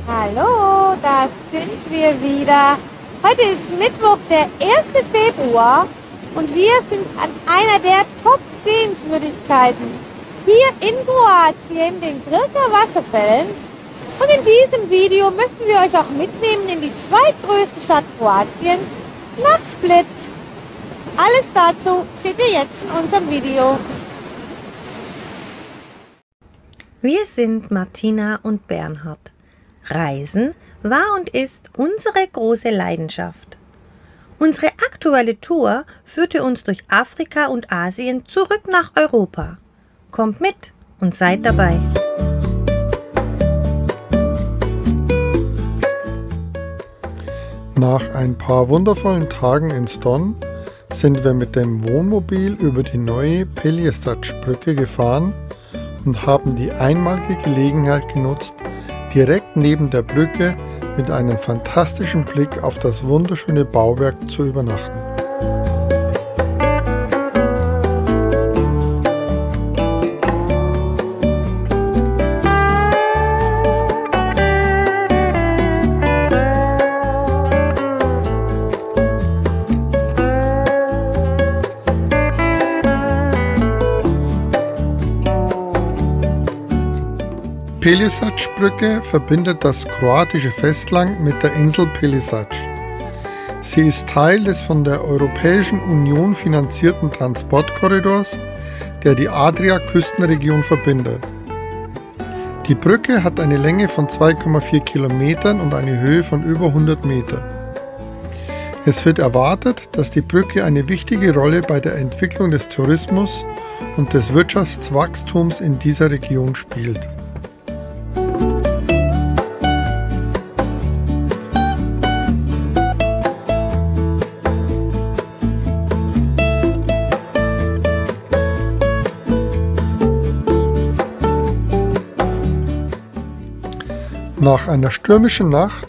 Hallo, da sind wir wieder. Heute ist Mittwoch, der 1. Februar und wir sind an einer der Top-Sehenswürdigkeiten hier in Kroatien, den Krka Wasserfällen. Und in diesem Video möchten wir euch auch mitnehmen in die zweitgrößte Stadt Kroatiens, nach Split. Alles dazu seht ihr jetzt in unserem Video. Wir sind Martina und Bernhard. Reisen war und ist unsere große Leidenschaft. Unsere aktuelle Tour führte uns durch Afrika und Asien zurück nach Europa. Kommt mit und seid dabei. Nach ein paar wundervollen Tagen in Ston sind wir mit dem Wohnmobil über die neue Pelješac-Brücke gefahren und haben die einmalige Gelegenheit genutzt, direkt neben der Brücke mit einem fantastischen Blick auf das wunderschöne Bauwerk zu übernachten. Pelješac-Brücke verbindet das kroatische Festland mit der Insel Pelješac. Sie ist Teil des von der Europäischen Union finanzierten Transportkorridors, der die Adria-Küstenregion verbindet. Die Brücke hat eine Länge von 2,4 Kilometern und eine Höhe von über 100 Meter. Es wird erwartet, dass die Brücke eine wichtige Rolle bei der Entwicklung des Tourismus und des Wirtschaftswachstums in dieser Region spielt. Nach einer stürmischen Nacht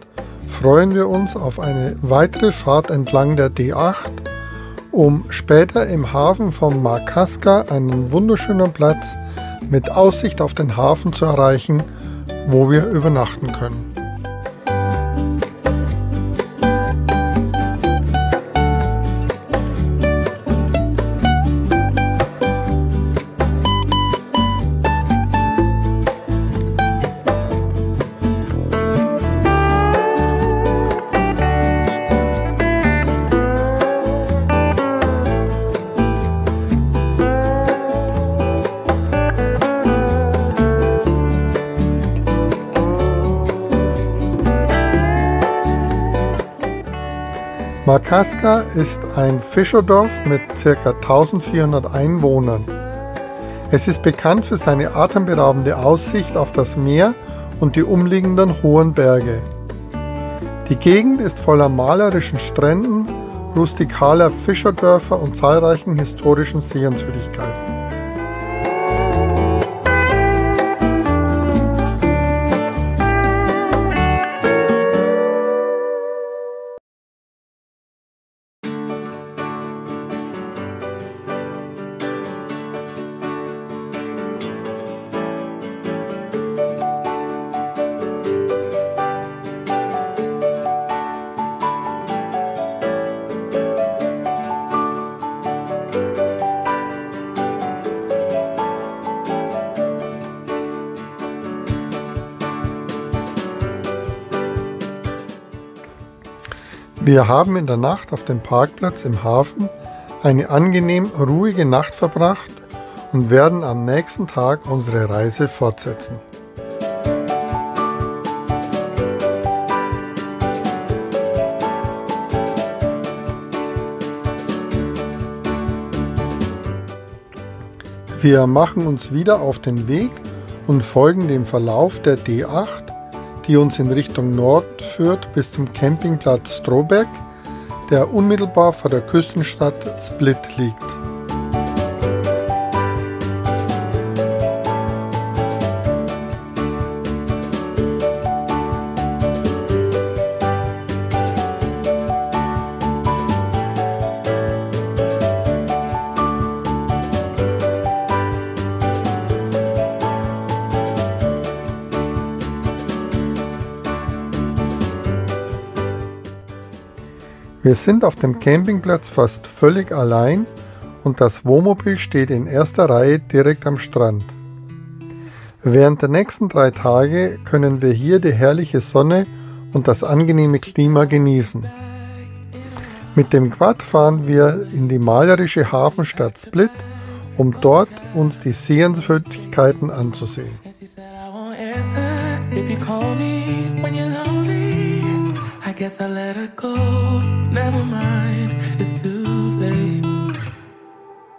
freuen wir uns auf eine weitere Fahrt entlang der D8, um später im Hafen von Makarska einen wunderschönen Platz mit Aussicht auf den Hafen zu erreichen, wo wir übernachten können. Makarska ist ein Fischerdorf mit ca. 1400 Einwohnern. Es ist bekannt für seine atemberaubende Aussicht auf das Meer und die umliegenden hohen Berge. Die Gegend ist voller malerischen Stränden, rustikaler Fischerdörfer und zahlreichen historischen Sehenswürdigkeiten. Wir haben in der Nacht auf dem Parkplatz im Hafen eine angenehm ruhige Nacht verbracht und werden am nächsten Tag unsere Reise fortsetzen. Wir machen uns wieder auf den Weg und folgen dem Verlauf der D8, die uns in Richtung Norden führt bis zum Campingplatz Stroberg, der unmittelbar vor der Küstenstadt Split liegt. Wir sind auf dem Campingplatz fast völlig allein und das Wohnmobil steht in erster Reihe direkt am Strand. Während der nächsten 3 Tage können wir hier die herrliche Sonne und das angenehme Klima genießen. Mit dem Quad fahren wir in die malerische Hafenstadt Split, um dort uns die Sehenswürdigkeiten anzusehen.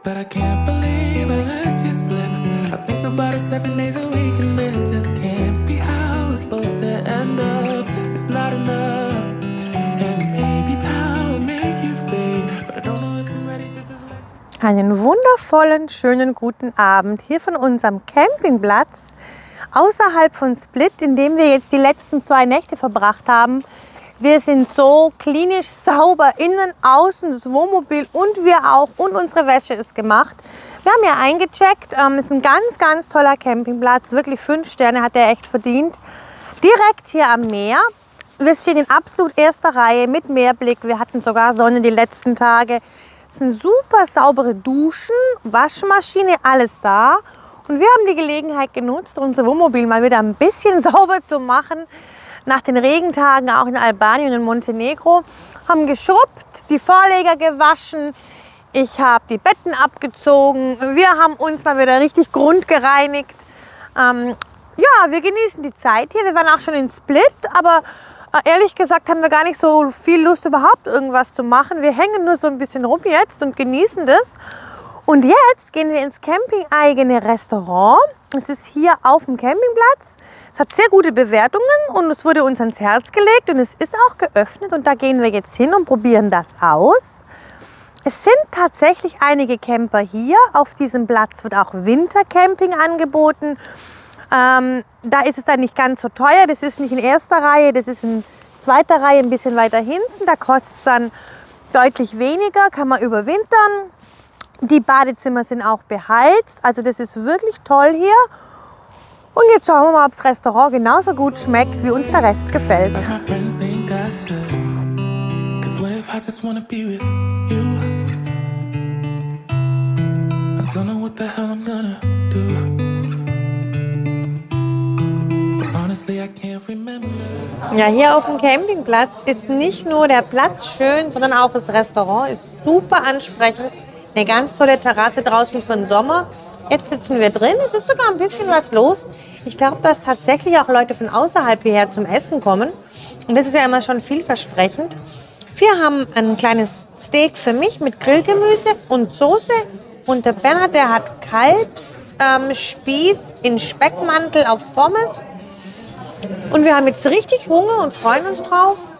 But I can't believe I let you slip. I think about it 7 days a week, and this just can't be how it's supposed to end up. It's not enough, and maybe time will make you fade, but I don't know if I'm ready to just let you. Einen wundervollen, schönen guten Abend hier von unserem Campingplatz außerhalb von Split, in dem wir jetzt die letzten 2 Nächte verbracht haben. Wir sind so klinisch sauber, innen, außen, das Wohnmobil und wir auch und unsere Wäsche ist gemacht. Wir haben ja eingecheckt, ist ein ganz, ganz toller Campingplatz, wirklich 5 Sterne hat er echt verdient. Direkt hier am Meer, wir stehen in absolut erster Reihe mit Meerblick, wir hatten sogar Sonne die letzten Tage. Es sind super saubere Duschen, Waschmaschine, alles da. Und wir haben die Gelegenheit genutzt, unser Wohnmobil mal wieder ein bisschen sauber zu machen. Nach den Regentagen auch in Albanien und in Montenegro, haben geschrubbt, die Vorleger gewaschen, ich habe die Betten abgezogen, wir haben uns mal wieder richtig grundgereinigt. Ja, wir genießen die Zeit hier, wir waren auch schon in Split, aber ehrlich gesagt haben wir gar nicht so viel Lust überhaupt irgendwas zu machen. Wir hängen nur so ein bisschen rum jetzt und genießen das. Und jetzt gehen wir ins campingeigene Restaurant. Es ist hier auf dem Campingplatz. Es hat sehr gute Bewertungen und es wurde uns ans Herz gelegt und es ist auch geöffnet und da gehen wir jetzt hin und probieren das aus. Es sind tatsächlich einige Camper hier. Auf diesem Platz wird auch Wintercamping angeboten. Da ist es dann nicht ganz so teuer. Das ist nicht in erster Reihe, das ist in zweiter Reihe ein bisschen weiter hinten. Da kostet es dann deutlich weniger, kann man überwintern. Die Badezimmer sind auch beheizt, also das ist wirklich toll hier. Und jetzt schauen wir mal, ob das Restaurant genauso gut schmeckt, wie uns der Rest gefällt. Ja, hier auf dem Campingplatz ist nicht nur der Platz schön, sondern auch das Restaurant ist super ansprechend. Eine ganz tolle Terrasse draußen für den Sommer. Jetzt sitzen wir drin, es ist sogar ein bisschen was los. Ich glaube, dass tatsächlich auch Leute von außerhalb hierher zum Essen kommen. Und das ist ja immer schon vielversprechend. Wir haben ein kleines Steak für mich mit Grillgemüse und Soße. Und der Bernhard, der hat Kalbsspieß in Speckmantel auf Pommes. Und wir haben jetzt richtig Hunger und freuen uns drauf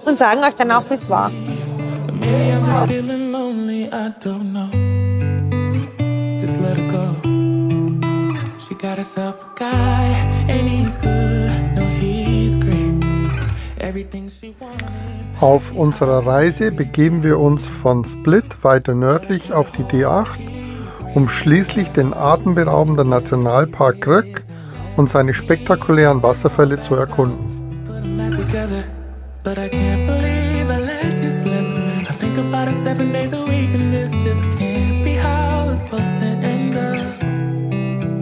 und sagen euch dann auch, wie es war. I don't know. Just let her go. She got herself a guy, and he's good. No, he's great. Everything she wanted. Auf unserer Reise begeben wir uns von Split weiter nördlich auf die D8, um schließlich den atemberaubenden Nationalpark Krk und seine spektakulären Wasserfälle zu erkunden. Think about it 7 days a week, and this just can't be how it's supposed to end up.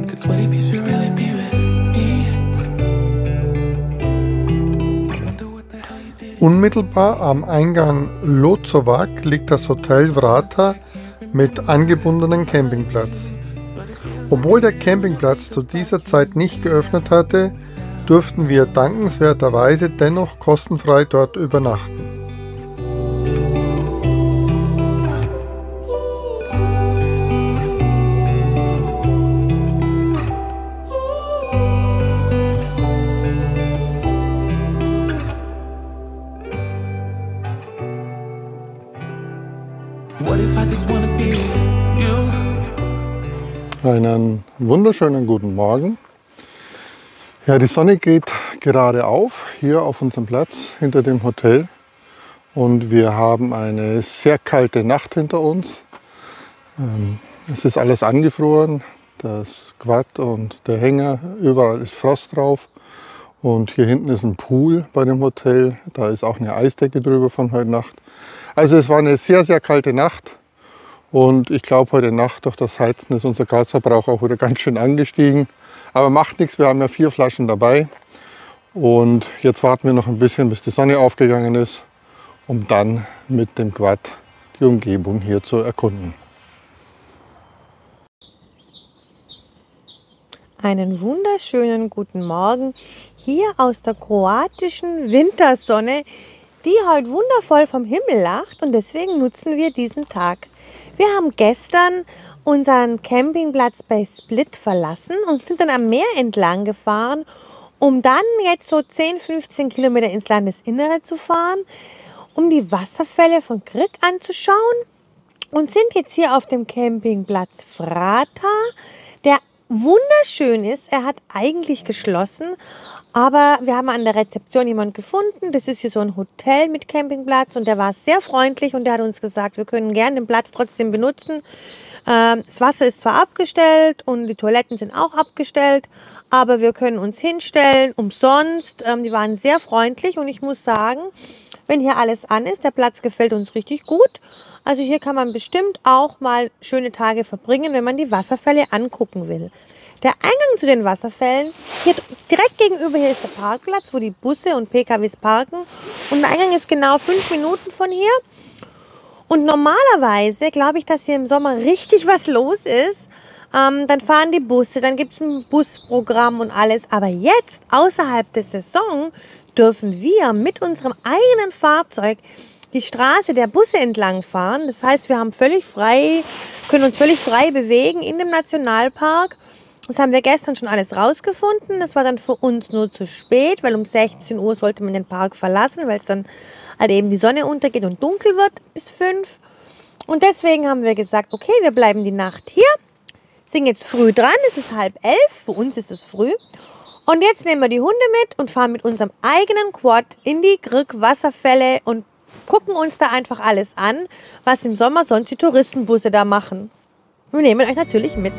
'Cause what if you should really be with me? I wonder what the hell you did. Unmittelbar am Eingang Lozovac liegt das Hotel Vrata mit angebundenem Campingplatz. Obwohl der Campingplatz zu dieser Zeit nicht geöffnet hatte, durften wir dankenswerterweise dennoch kostenfrei dort übernachten. Einen wunderschönen guten Morgen. Ja, die Sonne geht gerade auf, hier auf unserem Platz hinter dem Hotel. Und wir haben eine sehr kalte Nacht hinter uns. Es ist alles angefroren, das Quad und der Hänger, überall ist Frost drauf. Und hier hinten ist ein Pool bei dem Hotel, da ist auch eine Eisdecke drüber von heute Nacht. Also es war eine sehr, sehr kalte Nacht und ich glaube, heute Nacht durch das Heizen ist unser Gasverbrauch auch wieder ganz schön angestiegen. Aber macht nichts, wir haben ja 4 Flaschen dabei und jetzt warten wir noch ein bisschen, bis die Sonne aufgegangen ist, um dann mit dem Quad die Umgebung hier zu erkunden. Einen wunderschönen guten Morgen hier aus der kroatischen Wintersonne, die heute wundervoll vom Himmel lacht, und deswegen nutzen wir diesen Tag. Wir haben gestern unseren Campingplatz bei Split verlassen und sind dann am Meer entlang gefahren, um dann jetzt so 10-15 Kilometer ins Landesinnere zu fahren, um die Wasserfälle von Krk anzuschauen, und sind jetzt hier auf dem Campingplatz Vrata, der wunderschön ist. Er hat eigentlich geschlossen, aber wir haben an der Rezeption jemanden gefunden. Das ist hier so ein Hotel mit Campingplatz und der war sehr freundlich und der hat uns gesagt, wir können gerne den Platz trotzdem benutzen. Das Wasser ist zwar abgestellt und die Toiletten sind auch abgestellt, aber wir können uns hinstellen, umsonst. Die waren sehr freundlich und ich muss sagen, wenn hier alles an ist, der Platz gefällt uns richtig gut. Also hier kann man bestimmt auch mal schöne Tage verbringen, wenn man die Wasserfälle angucken will. Der Eingang zu den Wasserfällen, hier direkt gegenüber hier ist der Parkplatz, wo die Busse und PKWs parken. Und der Eingang ist genau 5 Minuten von hier. Und normalerweise glaube ich, dass hier im Sommer richtig was los ist. Dann fahren die Busse, dann gibt es ein Busprogramm und alles. Aber jetzt, außerhalb der Saison, dürfen wir mit unserem eigenen Fahrzeug die Straße der Busse entlang fahren. Das heißt, wir haben können uns völlig frei bewegen in dem Nationalpark. Das haben wir gestern schon alles rausgefunden. Das war dann für uns nur zu spät, weil um 16 Uhr sollte man den Park verlassen, weil es dann halt eben die Sonne untergeht und dunkel wird bis 5. Und deswegen haben wir gesagt, okay, wir bleiben die Nacht hier, sind jetzt früh dran, es ist 10:30, für uns ist es früh. Und jetzt nehmen wir die Hunde mit und fahren mit unserem eigenen Quad in die Krk-Wasserfälle und gucken uns da einfach alles an, was im Sommer sonst die Touristenbusse da machen. Wir nehmen euch natürlich mit.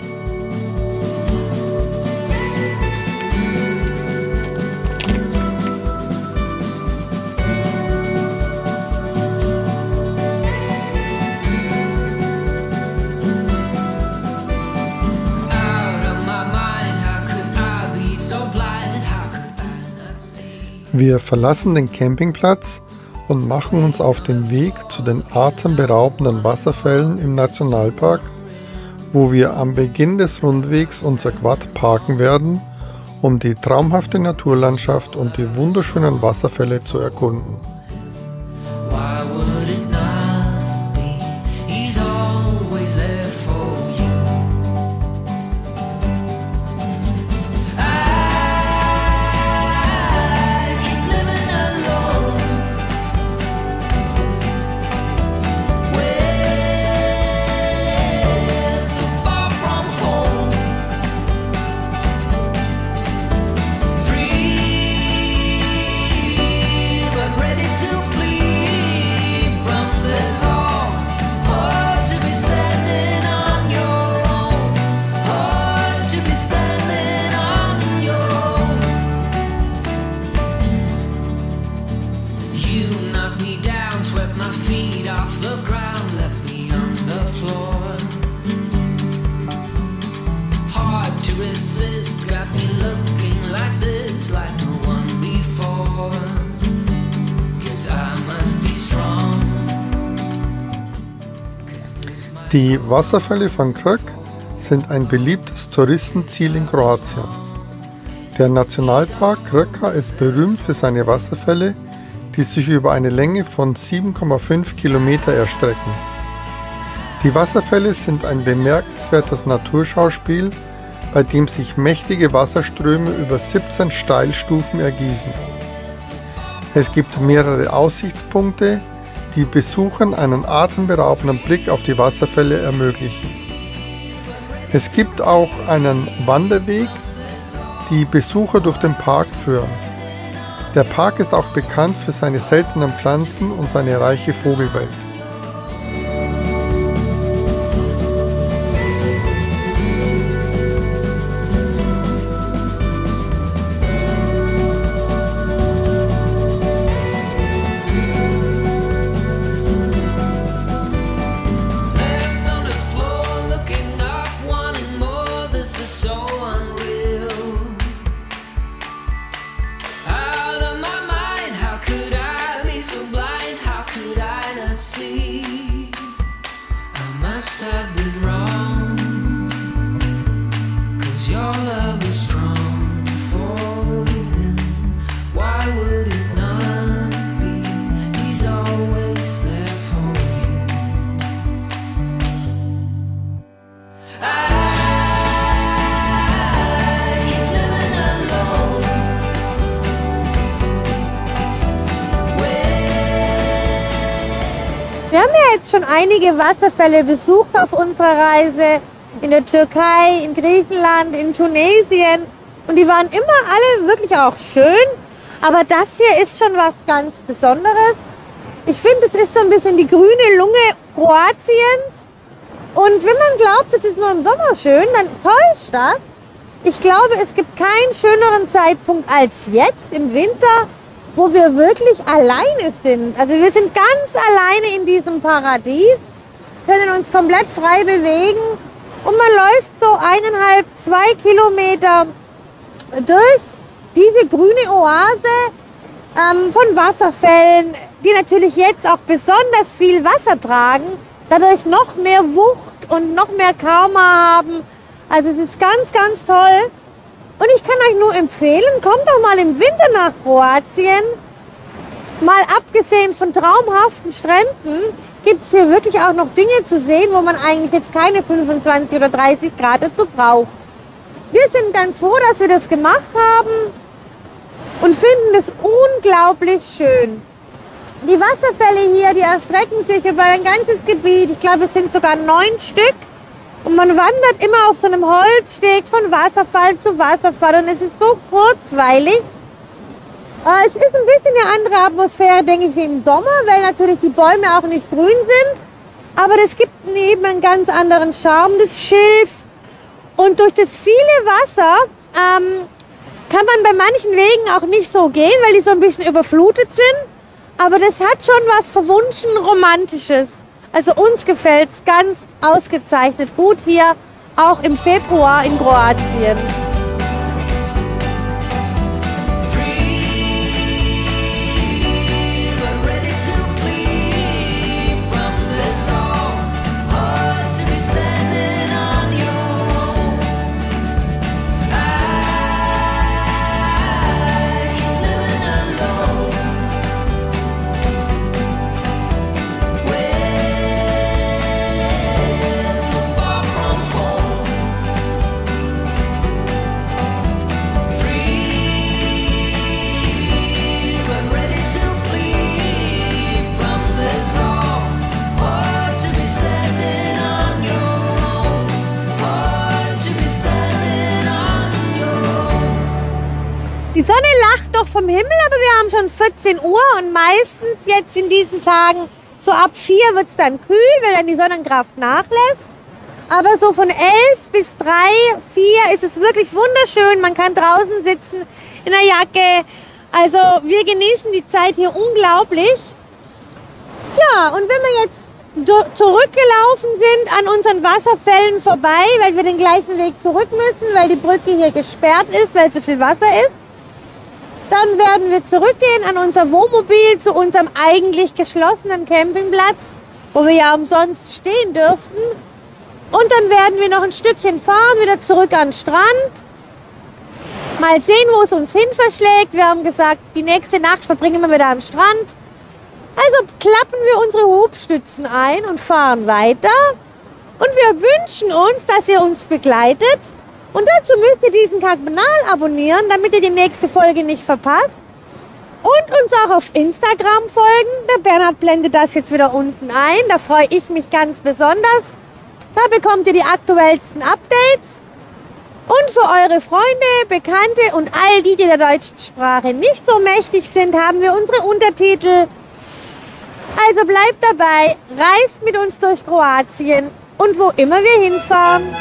Wir verlassen den Campingplatz und machen uns auf den Weg zu den atemberaubenden Wasserfällen im Nationalpark, wo wir am Beginn des Rundwegs unser Quad parken werden, um die traumhafte Naturlandschaft und die wunderschönen Wasserfälle zu erkunden. Die Wasserfälle von Krk sind ein beliebtes Touristenziel in Kroatien. Der Nationalpark Krka ist berühmt für seine Wasserfälle, die sich über eine Länge von 7,5 Kilometer erstrecken. Die Wasserfälle sind ein bemerkenswertes Naturschauspiel, bei dem sich mächtige Wasserströme über 17 Steilstufen ergießen. Es gibt mehrere Aussichtspunkte, die Besuchern einen atemberaubenden Blick auf die Wasserfälle ermöglichen. Es gibt auch einen Wanderweg, die Besucher durch den Park führen. Der Park ist auch bekannt für seine seltenen Pflanzen und seine reiche Vogelwelt. must have been wrong, 'cause your love is strong for him. Why would it not be? He's always there for you. I keep living alone. Wir haben ja jetzt schon einige Wasserfälle besucht auf unserer Reise. In der Türkei, in Griechenland, in Tunesien. Und die waren immer alle wirklich auch schön. Aber das hier ist schon was ganz Besonderes. Ich finde, es ist so ein bisschen die grüne Lunge Kroatiens. Und wenn man glaubt, es ist nur im Sommer schön, dann täuscht das. Ich glaube, es gibt keinen schöneren Zeitpunkt als jetzt im Winter, wo wir wirklich alleine sind. Also wir sind ganz alleine in diesem Paradies, können uns komplett frei bewegen und man läuft so 1,5, 2 Kilometer durch diese grüne Oase von Wasserfällen, die natürlich jetzt auch besonders viel Wasser tragen, dadurch noch mehr Wucht und noch mehr Karma haben. Also es ist ganz, ganz toll. Und ich kann euch nur empfehlen, kommt doch mal im Winter nach Kroatien. Mal abgesehen von traumhaften Stränden, gibt es hier wirklich auch noch Dinge zu sehen, wo man eigentlich jetzt keine 25 oder 30 Grad dazu braucht. Wir sind ganz froh, dass wir das gemacht haben und finden es unglaublich schön. Die Wasserfälle hier, die erstrecken sich über ein ganzes Gebiet. Ich glaube, es sind sogar 9 Stück. Und man wandert immer auf so einem Holzsteg von Wasserfall zu Wasserfall und es ist so kurzweilig. Es ist ein bisschen eine andere Atmosphäre, denke ich, wie im Sommer, weil natürlich die Bäume auch nicht grün sind. Aber das gibt eben einen ganz anderen Charme, das Schilf. Und durch das viele Wasser kann man bei manchen Wegen auch nicht so gehen, weil die so ein bisschen überflutet sind. Aber das hat schon was verwunschen Romantisches. Also uns gefällt es ganz ausgezeichnet gut hier, auch im Februar in Kroatien. Die Sonne lacht doch vom Himmel, aber wir haben schon 14 Uhr und meistens jetzt in diesen Tagen so ab 4 wird es dann kühl, weil dann die Sonnenkraft nachlässt. Aber so von 11 bis 3, 4 ist es wirklich wunderschön. Man kann draußen sitzen in der Jacke. Also wir genießen die Zeit hier unglaublich. Ja, und wenn wir jetzt zurückgelaufen sind an unseren Wasserfällen vorbei, weil wir den gleichen Weg zurück müssen, weil die Brücke hier gesperrt ist, weil so viel Wasser ist, dann werden wir zurückgehen an unser Wohnmobil zu unserem eigentlich geschlossenen Campingplatz, wo wir ja umsonst stehen dürften. Und dann werden wir noch ein Stückchen fahren, wieder zurück an den Strand. Mal sehen, wo es uns hin verschlägt. Wir haben gesagt, die nächste Nacht verbringen wir wieder am Strand. Also klappen wir unsere Hubstützen ein und fahren weiter. Und wir wünschen uns, dass ihr uns begleitet. Und dazu müsst ihr diesen Kanal abonnieren, damit ihr die nächste Folge nicht verpasst. Und uns auch auf Instagram folgen. Der Bernhard blendet das jetzt wieder unten ein. Da freue ich mich ganz besonders. Da bekommt ihr die aktuellsten Updates. Und für eure Freunde, Bekannte und all die, die der deutschen Sprache nicht so mächtig sind, haben wir unsere Untertitel. Also bleibt dabei, reist mit uns durch Kroatien und wo immer wir hinfahren.